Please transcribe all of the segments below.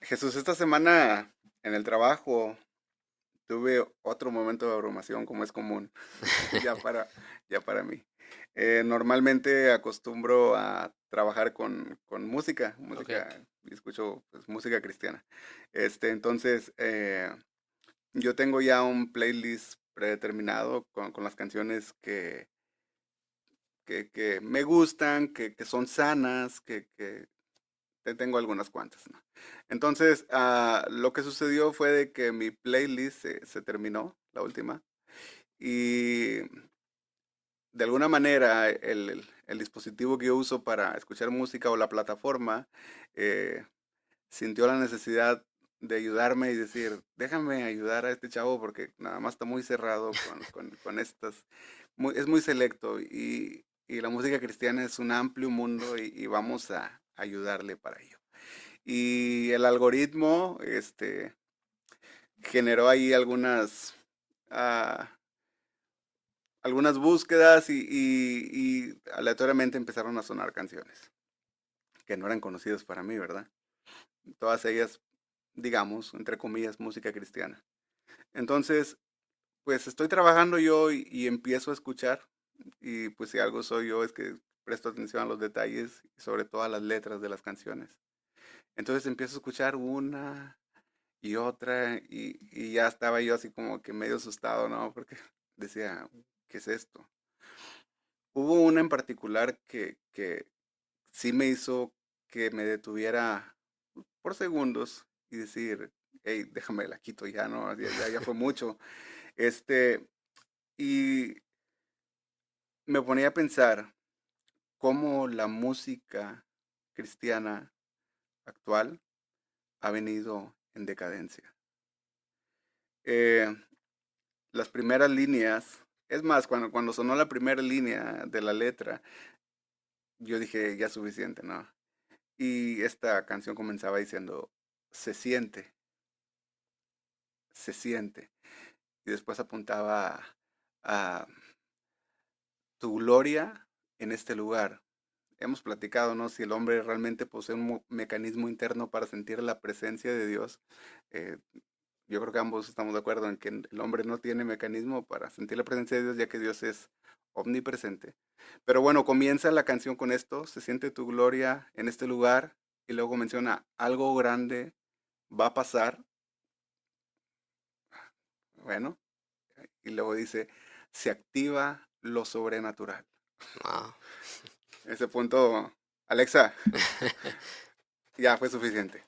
Jesús, esta semana en el trabajo tuve otro momento de abrumación como es común, ya para, ya para mí. Normalmente acostumbro a trabajar con Ok, y escucho pues, música cristiana. Entonces, yo tengo ya un playlist predeterminado con las canciones que me gustan, que son sanas, tengo algunas cuantas, ¿no? Entonces, lo que sucedió fue de que mi playlist se terminó, la última, y de alguna manera el dispositivo que yo uso para escuchar música o la plataforma eh, sintió la necesidad de ayudarme y decir, déjame ayudar a este chavo porque nada más está muy cerrado con estas, es muy selecto y la música cristiana es un amplio mundo y vamos a ayudarle para ello. Y el algoritmo, generó ahí ah, algunas búsquedas y aleatoriamente empezaron a sonar canciones que no eran conocidas para mí, ¿verdad? Todas ellas, digamos, entre comillas, música cristiana. Entonces, pues estoy trabajando yo y empiezo a escuchar y pues si algo soy yo es que presto atención a los detalles y sobre todo a las letras de las canciones. Entonces empiezo a escuchar una y otra, y ya estaba yo así como que medio asustado, ¿no? Porque decía, ¿qué es esto? Hubo una en particular que sí me hizo que me detuviera por segundos y decir, hey, déjame la quito ya, ¿no? Ya fue mucho. Este, y me ponía a pensar cómo la música cristiana actual ha venido en decadencia. Eh, las primeras líneas, es más, cuando sonó la primera línea de la letra, yo dije, ya es suficiente, ¿no? Y esta canción comenzaba diciendo, se siente, se siente. Y después apuntaba a tu gloria en este lugar. Hemos platicado, ¿no? Si el hombre realmente posee un mecanismo interno para sentir la presencia de Dios. Eh, yo creo que ambos estamos de acuerdo en que el hombre no tiene mecanismo para sentir la presencia de Dios, ya que Dios es omnipresente. Pero bueno, comienza la canción con esto, se siente tu gloria en este lugar, y luego menciona, algo grande va a pasar, bueno, y luego dice, se activa lo sobrenatural. wow. Ese punto, Alexa, ya fue suficiente.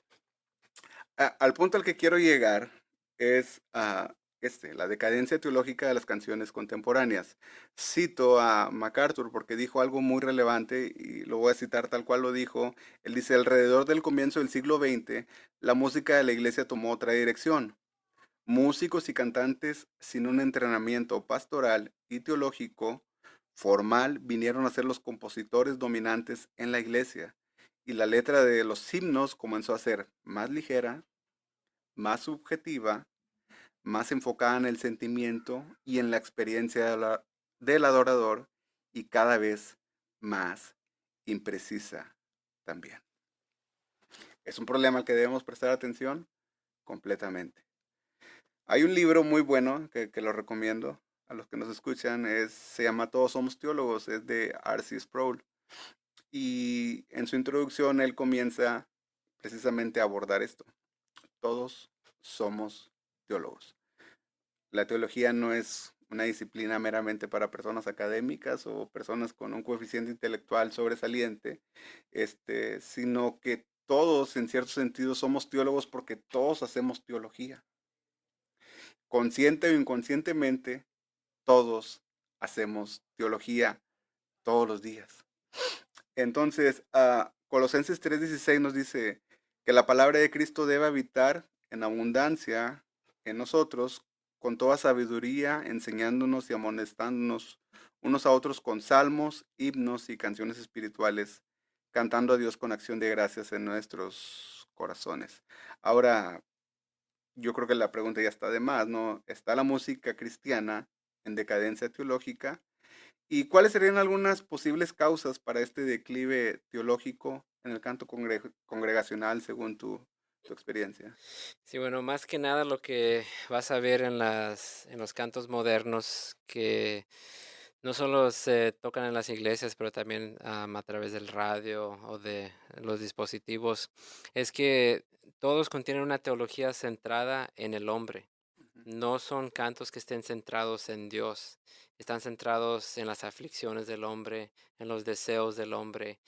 Al punto al que quiero llegar es a la decadencia teológica de las canciones contemporáneas. Cito a MacArthur porque dijo algo muy relevante y lo voy a citar tal cual lo dijo. Él dice, alrededor del comienzo del siglo XX, la música de la iglesia tomó otra dirección. Músicos y cantantes sin un entrenamiento pastoral y teológico formal vinieron a ser los compositores dominantes en la iglesia y la letra de los himnos comenzó a ser más ligera, más subjetiva, más enfocada en el sentimiento y en la experiencia del adorador y cada vez más imprecisa también. Es un problema al que debemos prestar atención completamente. Hay un libro muy bueno que lo recomiendo a los que nos escuchan, se llama Todos somos teólogos, es de R.C. Sproul. Y en su introducción él comienza precisamente a abordar esto. Todos somos teólogos. La teología no es una disciplina meramente para personas académicas o personas con un coeficiente intelectual sobresaliente, sino que todos en cierto sentido somos teólogos porque todos hacemos teología. Consciente o inconscientemente, todos hacemos teología todos los días. Entonces, Colosenses 3:16 nos dice que la palabra de Cristo debe habitar en abundancia en nosotros, con toda sabiduría, enseñándonos y amonestándonos unos a otros con salmos, himnos y canciones espirituales, cantando a Dios con acción de gracias en nuestros corazones. Ahora, yo creo que la pregunta ya está de más, ¿no? ¿Está la música cristiana en decadencia teológica? ¿Y cuáles serían algunas posibles causas para este declive teológico en el canto congregacional según tú? tu experiencia. Sí, bueno, más que nada lo que vas a ver en los cantos modernos, que no solo se tocan en las iglesias, pero también a través del radio o de los dispositivos, es que todos contienen una teología centrada en el hombre. Ujú, No son cantos que estén centrados en Dios, están centrados en las aflicciones del hombre, en los deseos del hombre,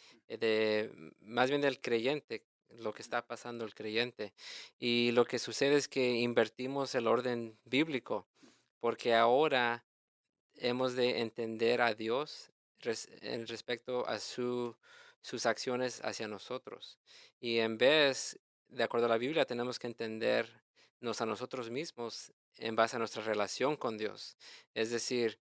más bien del creyente, lo que está pasando el creyente. Y lo que sucede es que invertimos el orden bíblico, porque ahora hemos de entender a Dios en respecto a sus acciones hacia nosotros. Y en vez, de acuerdo a la Biblia, tenemos que entendernos a nosotros mismos en base a nuestra relación con Dios. Es decir,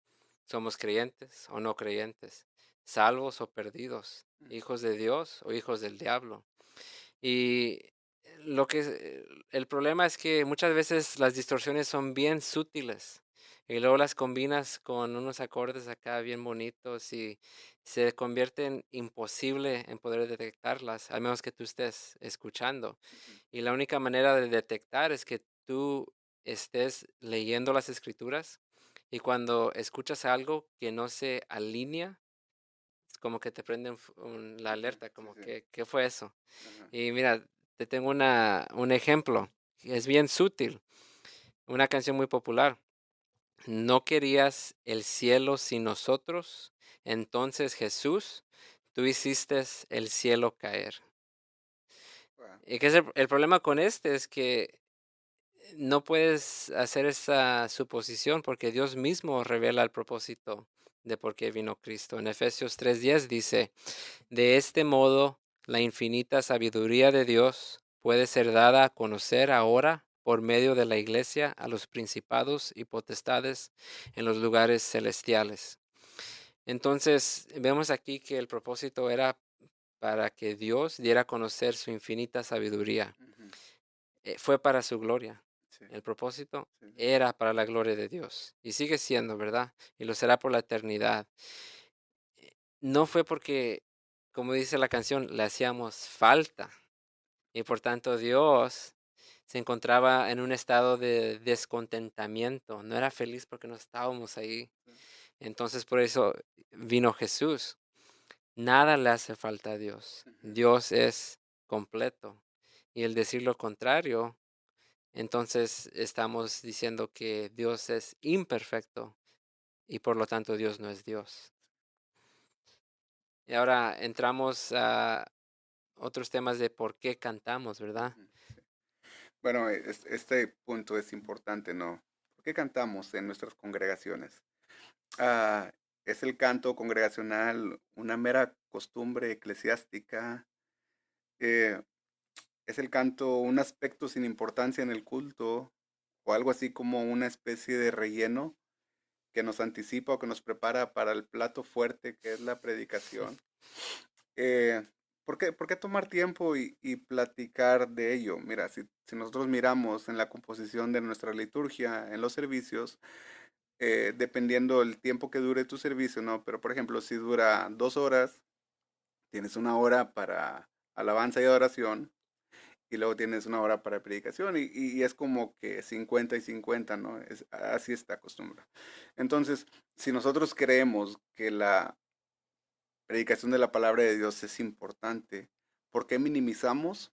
somos creyentes o no creyentes, salvos o perdidos, ujú. hijos de Dios o hijos del diablo. Y lo que el problema es que muchas veces las distorsiones son bien sutiles y luego las combinas con unos acordes acá bien bonitos y se convierten imposible en poder detectarlas, al menos que tú estés escuchando. Ujú. Y la única manera de detectar es que tú estés leyendo las escrituras y cuando escuchas algo que no se alinea, es como que te prende la Ujú, alerta, sí, como sí. que, ¿qué fue eso? Ajá. Y mira, te tengo un ejemplo, que es bien sutil, una canción muy popular. No querías el cielo sin nosotros, entonces Jesús, tú hiciste el cielo caer. Wow. Y que es el problema con este es que no puedes hacer esa suposición porque Dios mismo revela el propósito de por qué vino Cristo. En Efesios 3:10 dice, de este modo, la infinita sabiduría de Dios puede ser dada a conocer ahora por medio de la Iglesia a los principados y potestades en los lugares celestiales. Entonces, vemos aquí que el propósito era para que Dios diera a conocer su infinita sabiduría. Ujú, Fue para su gloria. sí, El propósito sí, sí. era para la gloria de Dios. Y sigue siendo, ¿verdad? Y lo será por la eternidad. No fue porque, como dice la canción, le hacíamos falta. Y por tanto Dios se encontraba en un estado de descontentamiento. No era feliz porque no estábamos ahí. Sí. Entonces por eso vino Jesús. Nada le hace falta a Dios. Ujú. Dios es completo. Y el decir lo contrario, entonces estamos diciendo que Dios es imperfecto y por lo tanto Dios no es Dios. Y ahora entramos a otros temas de por qué cantamos, ¿verdad? Ujú, sí. Bueno, este punto es importante, ¿no? ¿Por qué cantamos en nuestras congregaciones? Ah, ¿Es el canto congregacional una mera costumbre eclesiástica? Eh, ¿Es el canto un aspecto sin importancia en el culto? ¿O algo así como una especie de relleno que nos anticipa o que nos prepara para el plato fuerte que es la predicación? Eh, por qué tomar tiempo y platicar de ello? Mira, si nosotros miramos en la composición de nuestra liturgia, en los servicios, dependiendo el tiempo que dure tu servicio, ¿no? Pero por ejemplo, si dura 2 horas, tienes una hora para alabanza y adoración y luego tienes una hora para predicación y es como que 50 y 50, ¿no? Así está costumbre. Entonces, si nosotros creemos que la predicación de la palabra de Dios es importante, ¿por qué minimizamos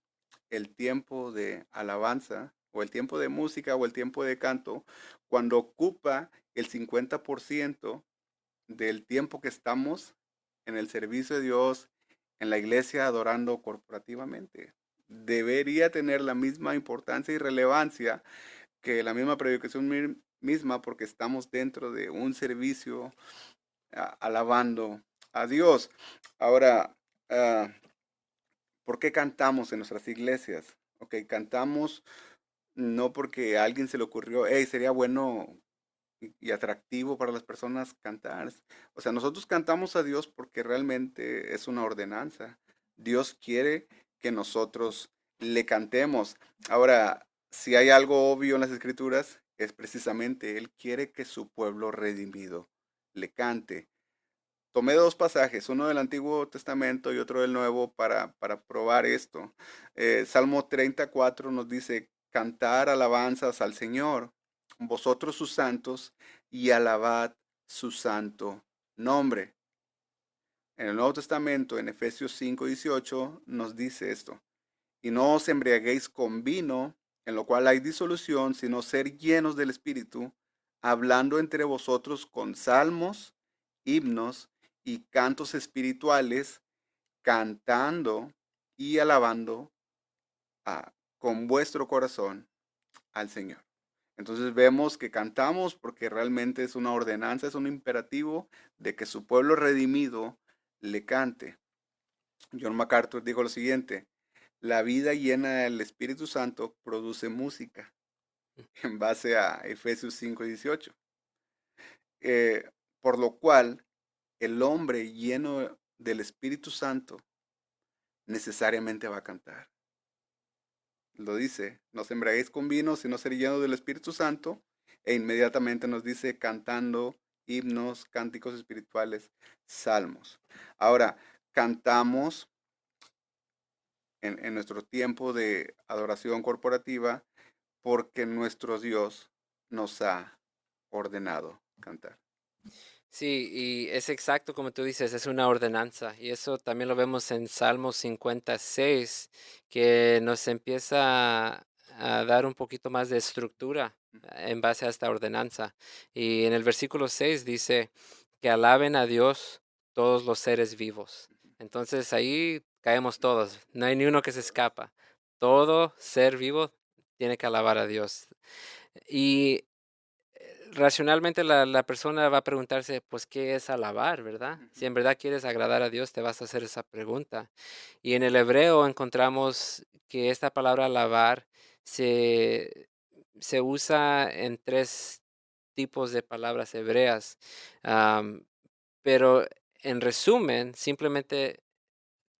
el tiempo de alabanza o el tiempo de música o el tiempo de canto cuando ocupa el 50% del tiempo que estamos en el servicio de Dios, en la iglesia adorando corporativamente? Debería tener la misma importancia y relevancia que la misma predicación misma porque estamos dentro de un servicio alabando a Dios. Ahora, ah, ¿por qué cantamos en nuestras iglesias? Ok, cantamos no porque a alguien se le ocurrió, hey, sería bueno y atractivo para las personas cantar. O sea, nosotros cantamos a Dios porque realmente es una ordenanza. Dios quiere que nosotros le cantemos. Ahora, si hay algo obvio en las escrituras, es precisamente Él quiere que su pueblo redimido le cante. tomé dos pasajes, uno del Antiguo Testamento y otro del Nuevo para probar esto. Salmo 34 nos dice, cantar alabanzas al Señor, vosotros sus santos, y alabad su santo nombre. En el Nuevo Testamento, en Efesios 5:18, nos dice esto, y no os embriaguéis con vino, en lo cual hay disolución, sino ser llenos del Espíritu, hablando entre vosotros con salmos, himnos y cantos espirituales, cantando y alabando con vuestro corazón al Señor. Entonces vemos que cantamos porque realmente es una ordenanza, es un imperativo de que su pueblo redimido le cante. John MacArthur dijo lo siguiente, la vida llena del Espíritu Santo produce música, en base a Efesios 5:18. Por lo cual, el hombre lleno del Espíritu Santo necesariamente va a cantar. Lo dice, no os embriaguéis con vino, sino ser lleno del Espíritu Santo, e inmediatamente nos dice cantando himnos, cánticos espirituales, salmos. Ahora, cantamos en nuestro tiempo de adoración corporativa porque nuestro Dios nos ha ordenado cantar. Sí, y es exacto como tú dices, es una ordenanza. Y eso también lo vemos en Salmo 56, que nos empieza a dar un poquito más de estructura en base a esta ordenanza. Y en el versículo 6 dice que alaben a Dios todos los seres vivos. Entonces ahí caemos todos, no hay ni uno que se escapa. Todo ser vivo tiene que alabar a Dios. Y racionalmente la persona va a preguntarse, pues, ¿qué es alabar, verdad? Si en verdad quieres agradar a Dios, te vas a hacer esa pregunta. Y en el hebreo encontramos que esta palabra alabar se, se usa en tres tipos de palabras hebreas, am, pero en resumen, simplemente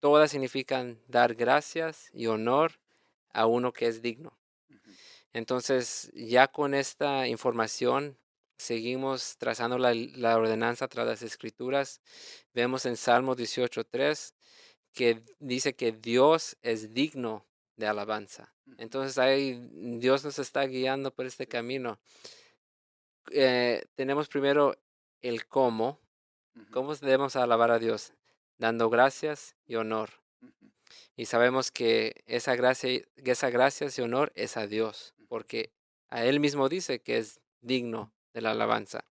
todas significan dar gracias y honor a uno que es digno. Entonces, ya con esta información, seguimos trazando la ordenanza tras las escrituras. Vemos en Salmo 18:3 que dice que Dios es digno de alabanza. Entonces, ahí Dios nos está guiando por este camino. Tenemos primero el cómo. ¿Cómo debemos alabar a Dios? Dando gracias y honor. Y sabemos que esa gracia y honor es a Dios, porque a Él mismo dice que es digno de la alabanza.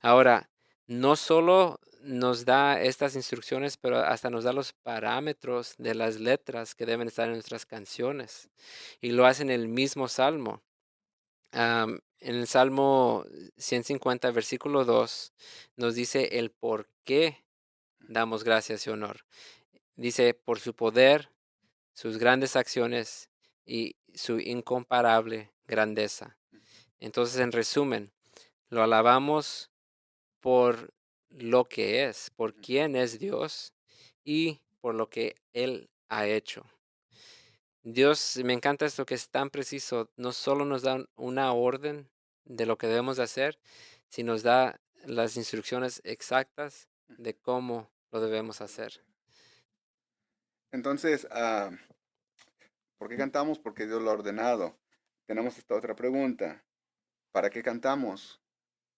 Ahora, no solo nos da estas instrucciones, pero hasta nos da los parámetros de las letras que deben estar en nuestras canciones. Y lo hace en el mismo salmo. En el Salmo 150, versículo 2, nos dice el por qué damos gracias y honor. Dice, por su poder, sus grandes acciones y su incomparable grandeza. Entonces, en resumen, lo alabamos por lo que es, por quién es Dios y por lo que Él ha hecho. Dios, me encanta esto que es tan preciso, no solo nos da una orden de lo que debemos de hacer, sino nos da las instrucciones exactas de cómo lo debemos hacer. Entonces, ¿por qué cantamos? Porque Dios lo ha ordenado. Tenemos esta otra pregunta. ¿Para qué cantamos?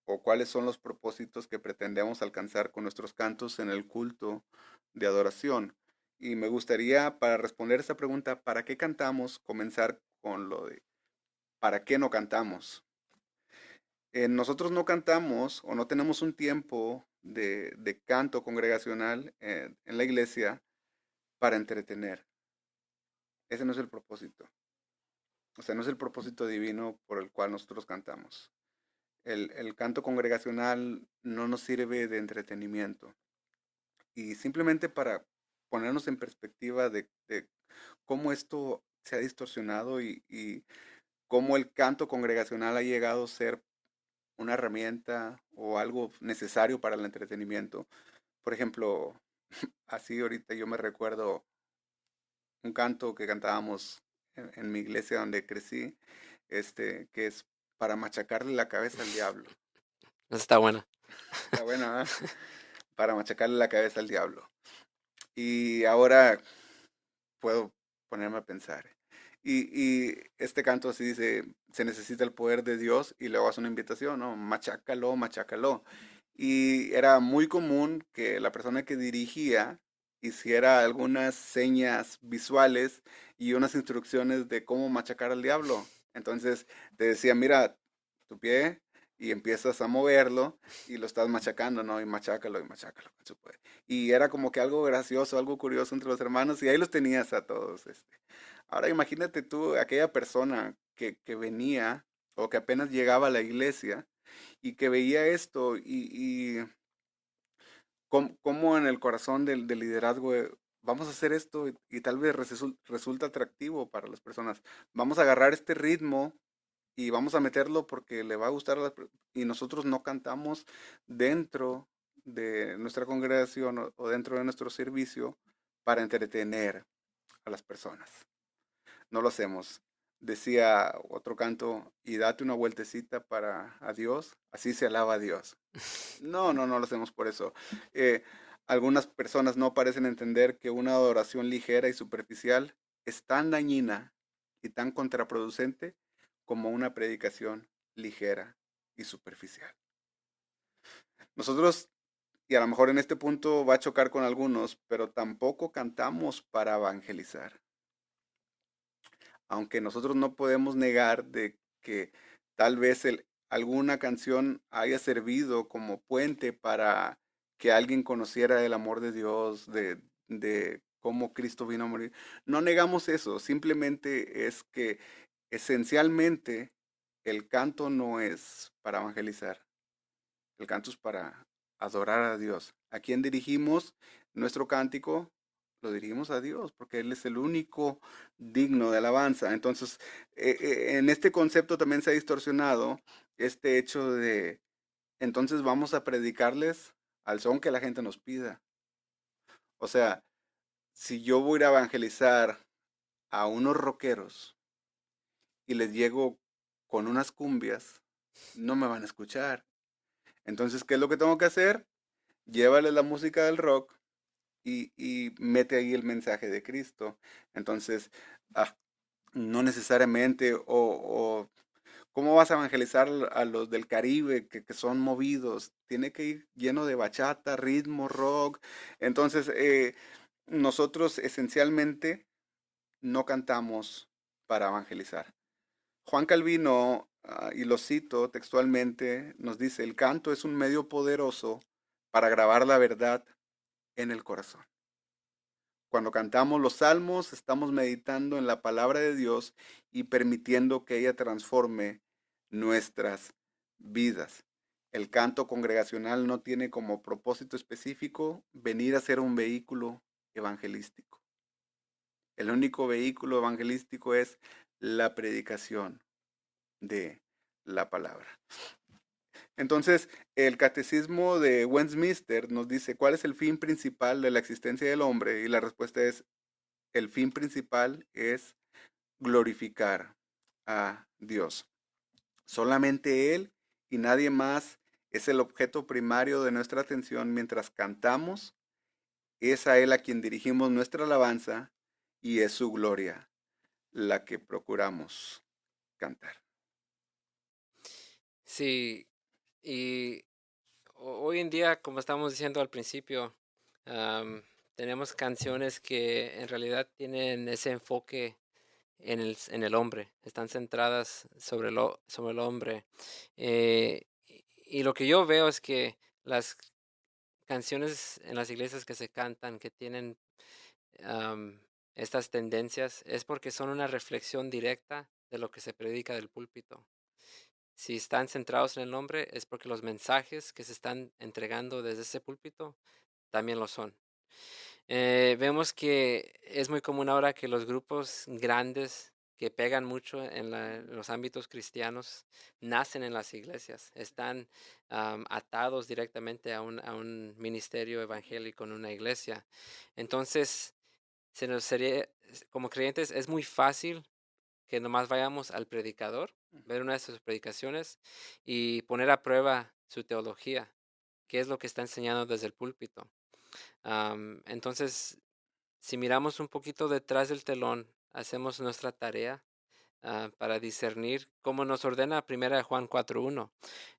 ¿O cuáles son los propósitos que pretendemos alcanzar con nuestros cantos en el culto de adoración? Y me gustaría, para responder esta pregunta, ¿para qué cantamos? Comenzar con lo de ¿para qué no cantamos? Nosotros no cantamos o no tenemos un tiempo de canto congregacional en la iglesia para entretener. Ese no es el propósito. O sea, no es el propósito divino por el cual nosotros cantamos. El canto congregacional no nos sirve de entretenimiento. Y simplemente para ponernos en perspectiva de cómo esto se ha distorsionado y cómo el canto congregacional ha llegado a ser una herramienta o algo necesario para el entretenimiento. Por ejemplo, así ahorita yo me recuerdo un canto que cantábamos en mi iglesia donde crecí, que es para machacarle la cabeza al diablo. Eso está bueno. Está buena, ¿verdad? para machacarle la cabeza al diablo. Y ahora puedo ponerme a pensar. Y este canto así dice, se necesita el poder de Dios y luego hace una invitación, ¿no? Machácalo, machácalo. Y era muy común que la persona que dirigía hiciera algunas señas visuales y unas instrucciones de cómo machacar al diablo. Entonces te decía, mira, tu pie y empiezas a moverlo y lo estás machacando, ¿no? Y machácalo con su poder. Y era como que algo gracioso, algo curioso entre los hermanos y ahí los tenías a todos. Ahora imagínate tú, aquella persona que venía o que apenas llegaba a la iglesia y que veía esto y cómo en el corazón del liderazgo vamos a hacer esto y tal vez resulta atractivo para las personas. Vamos a agarrar este ritmo y vamos a meterlo porque le va a gustar y nosotros no cantamos dentro de nuestra congregación o dentro de nuestro servicio para entretener a las personas. No lo hacemos. Decía otro canto, y date una vueltecita para a Dios, así se alaba a Dios. No, no, no lo hacemos por eso. Eh, Algunas personas no parecen entender que una adoración ligera y superficial es tan dañina y tan contraproducente como una predicación ligera y superficial. Nosotros, y a lo mejor en este punto va a chocar con algunos, pero tampoco cantamos para evangelizar. Aunque nosotros no podemos negar de que tal vez alguna canción haya servido como puente para que alguien conociera el amor de Dios, de cómo Cristo vino a morir. No negamos eso, simplemente es que esencialmente el canto no es para evangelizar, el canto es para adorar a Dios. ¿A quién dirigimos nuestro cántico? Lo dirigimos a Dios, porque Él es el único digno de alabanza. Entonces, en este concepto también se ha distorsionado este hecho de, entonces vamos a predicarles al son que la gente nos pida. O sea, si yo voy a ir a evangelizar a unos rockeros y les llego con unas cumbias, no me van a escuchar. Entonces, ¿qué es lo que tengo que hacer? Llévales la música del rock y mete ahí el mensaje de Cristo. Entonces, ah, no necesariamente, o ¿cómo vas a evangelizar a los del Caribe que son movidos? Tiene que ir lleno de bachata, ritmo, rock. Entonces, nosotros esencialmente no cantamos para evangelizar. Juan Calvino, y lo cito textualmente, nos dice, el canto es un medio poderoso para grabar la verdad en el corazón. Cuando cantamos los salmos, estamos meditando en la palabra de Dios y permitiendo que ella transforme nuestras vidas. El canto congregacional no tiene como propósito específico venir a ser un vehículo evangelístico. El único vehículo evangelístico es la predicación de la palabra. Entonces, el catecismo de Westminster nos dice, ¿cuál es el fin principal de la existencia del hombre? Y la respuesta es, el fin principal es glorificar a Dios. Solamente Él y nadie más es el objeto primario de nuestra atención mientras cantamos. Es a Él a quien dirigimos nuestra alabanza y es su gloria la que procuramos cantar. Sí, y hoy en día, como estamos diciendo al principio, tenemos canciones que en realidad tienen ese enfoque en el hombre, están centradas sobre el hombre. Y lo que yo veo es que las canciones en las iglesias que se cantan, que tienen am, estas tendencias, es porque son una reflexión directa de lo que se predica del púlpito. Si están centrados en el nombre, es porque los mensajes que se están entregando desde ese púlpito también lo son. Vemos que es muy común ahora que los grupos grandes que pegan mucho en los ámbitos cristianos nacen en las iglesias, están atados directamente a un ministerio evangélico en una iglesia. Entonces, como creyentes, es muy fácil que nomás vayamos al predicador, ver una de sus predicaciones y poner a prueba su teología. qué es lo que está enseñando desde el púlpito. Entonces, si miramos un poquito detrás del telón, hacemos nuestra tarea para discernir, como nos ordena 1 Juan 4:1.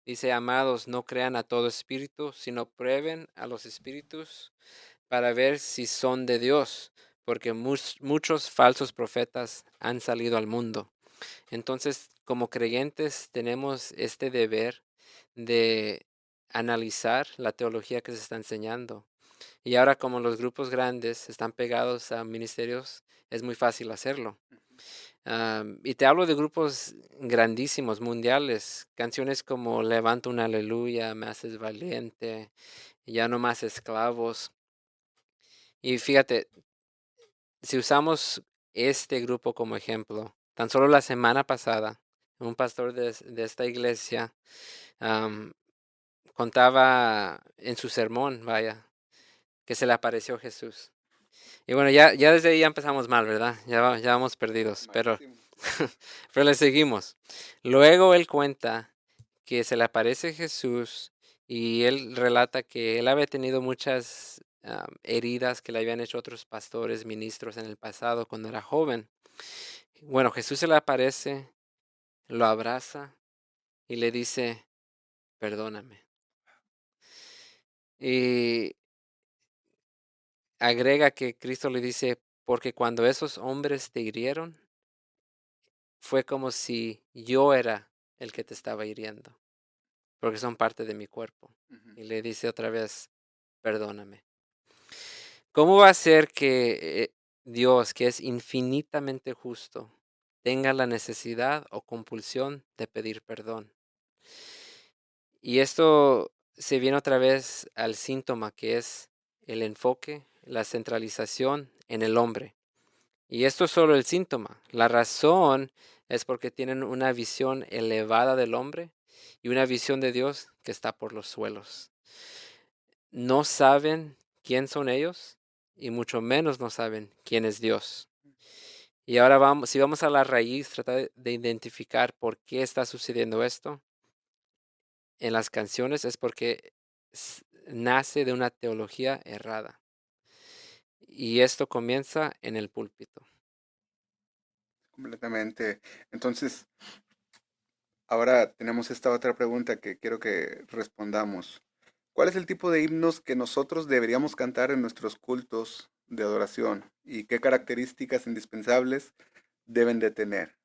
Dice, amados, no crean a todo espíritu, sino prueben a los espíritus para ver si son de Dios, porque muchos falsos profetas han salido al mundo. Entonces, como creyentes, tenemos este deber de analizar la teología que se está enseñando. Y ahora, como los grupos grandes están pegados a ministerios, es muy fácil hacerlo. Y te hablo de grupos grandísimos, mundiales, canciones como Levanta un aleluya, Me haces valiente, Ya no más esclavos. Y fíjate, si usamos este grupo como ejemplo, tan solo la semana pasada, un pastor de esta iglesia am, contaba en su sermón, vaya, que se le apareció Jesús. Y bueno, ya desde ahí ya empezamos mal, ¿verdad? Ya vamos perdidos, pero, Malísimo. pero le seguimos. Luego él cuenta que se le aparece Jesús y él relata que él había tenido muchas heridas que le habían hecho otros pastores, ministros en el pasado cuando era joven. Bueno, Jesús se le aparece, lo abraza y le dice, perdóname. Y agrega que Cristo le dice, porque cuando esos hombres te hirieron, fue como si yo era el que te estaba hiriendo, porque son parte de mi cuerpo. Ujú. Y le dice otra vez, perdóname. ¿Cómo va a ser que Dios, que es infinitamente justo, tenga la necesidad o compulsión de pedir perdón? Y esto se viene otra vez al síntoma que es el enfoque, la centralización en el hombre. Y esto es solo el síntoma. La razón es porque tienen una visión elevada del hombre y una visión de Dios que está por los suelos. No saben quién son ellos y mucho menos no saben quién es Dios. Y ahora vamos, si vamos a la raíz, tratar de identificar por qué está sucediendo esto en las canciones es porque nace de una teología errada. Y esto comienza en el púlpito. Completamente. Entonces, ahora tenemos esta otra pregunta que quiero que respondamos. ¿Cuál es el tipo de himnos que nosotros deberíamos cantar en nuestros cultos de adoración? ¿Y qué características indispensables deben de tener?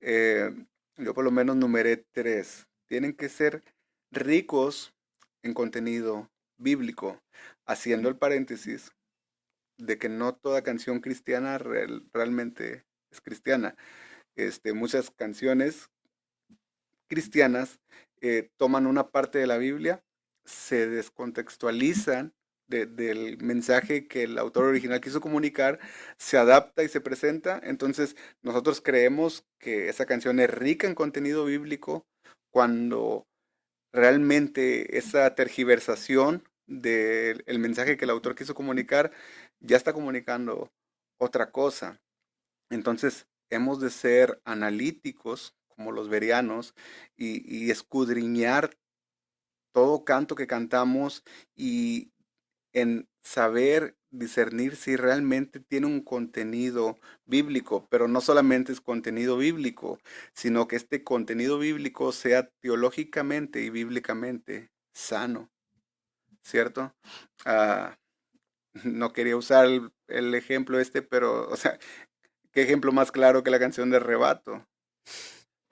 Eh, yo por lo menos numeré tres. Tienen que ser ricos en contenido bíblico, haciendo el paréntesis de que no toda canción cristiana realmente es cristiana. Muchas canciones cristianas toman una parte de la Biblia, se descontextualizan del mensaje que el autor original quiso comunicar, se adapta y se presenta. Entonces nosotros creemos que esa canción es rica en contenido bíblico cuando realmente esa tergiversación del mensaje que el autor quiso comunicar ya está comunicando otra cosa. Entonces, hemos de ser analíticos, como los verianos, y escudriñar todo canto que cantamos y en saber discernir si realmente tiene un contenido bíblico, pero no solamente es contenido bíblico, sino que este contenido bíblico sea teológicamente y bíblicamente sano, ¿cierto? Ah, no quería usar el ejemplo pero, o sea, ¿qué ejemplo más claro que la canción de Arrebato?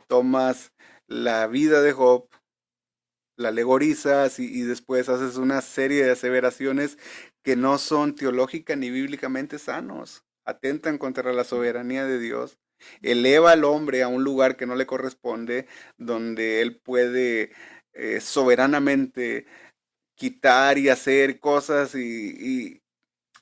Tomas la vida de Job, la alegorizas y después haces una serie de aseveraciones que no son teológica ni bíblicamente sanos, atentan contra la soberanía de Dios, eleva al hombre a un lugar que no le corresponde, donde él puede soberanamente quitar y hacer cosas y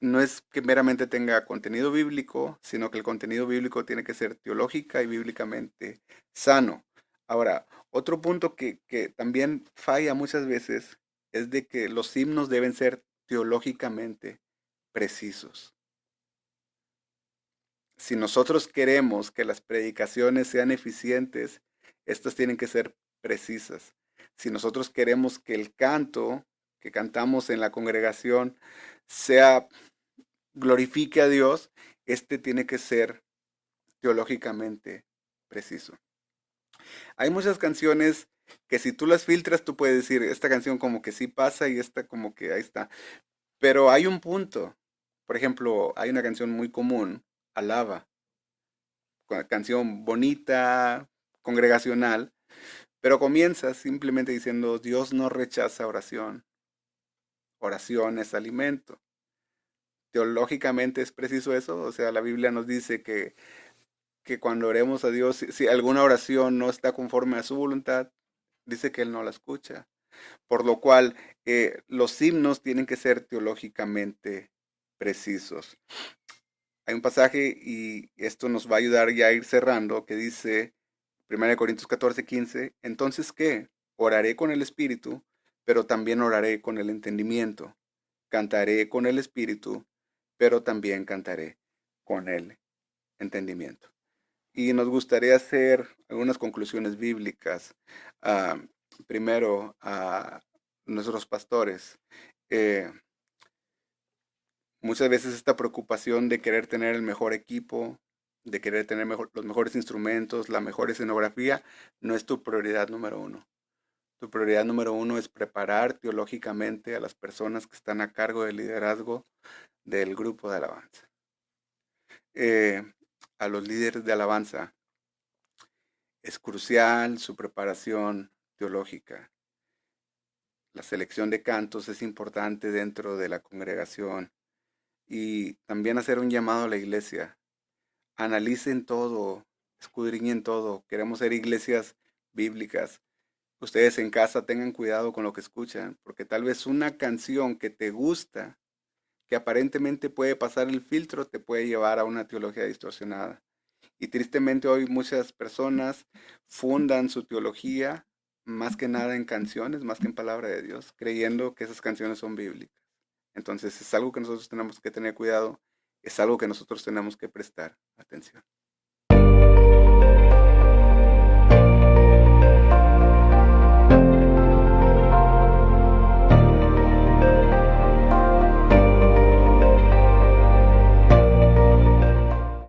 no es que meramente tenga contenido bíblico, sino que el contenido bíblico tiene que ser teológica y bíblicamente sano. Ahora, otro punto que también falla muchas veces es de que los himnos deben ser teológicamente precisos. Si nosotros queremos que las predicaciones sean eficientes, estas tienen que ser precisas. Si nosotros queremos que el canto que cantamos en la congregación sea glorifique a Dios, este tiene que ser teológicamente preciso. Hay muchas canciones que si tú las filtras, tú puedes decir, esta canción como que sí pasa y esta como que ahí está. Pero hay un punto. Por ejemplo, hay una canción muy común, Alaba, canción bonita, congregacional, pero comienza simplemente diciendo, Dios no rechaza oración, oración es alimento. Teológicamente es preciso eso, o sea, la Biblia nos dice que cuando oremos a Dios, si alguna oración no está conforme a su voluntad, dice que Él no la escucha. Por lo cual, los himnos tienen que ser teológicamente precisos. Hay un pasaje, y esto nos va a ayudar ya a ir cerrando, que dice, 1 Corintios 14:15, entonces, ¿qué? Oraré con el Espíritu, pero también oraré con el entendimiento. Cantaré con el Espíritu, pero también cantaré con el entendimiento. Y nos gustaría hacer algunas conclusiones bíblicas. Ah, Primero, a nuestros pastores. Eh, Muchas veces esta preocupación de querer tener el mejor equipo, de querer tener los mejores instrumentos, la mejor escenografía, no es tu prioridad número uno. Tu prioridad número uno es preparar teológicamente a las personas que están a cargo del liderazgo del grupo de alabanza. A los líderes de alabanza es crucial su preparación teológica. La selección de cantos es importante dentro de la congregación. Y también hacer un llamado a la iglesia. Analicen todo, escudriñen todo. Queremos ser iglesias bíblicas. Ustedes en casa tengan cuidado con lo que escuchan, porque tal vez una canción que te gusta, que aparentemente puede pasar el filtro, te puede llevar a una teología distorsionada. Y tristemente hoy muchas personas fundan su teología más que nada en canciones, más que en palabra de Dios, creyendo que esas canciones son bíblicas. Entonces es algo que nosotros tenemos que tener cuidado, es algo que nosotros tenemos que prestar atención.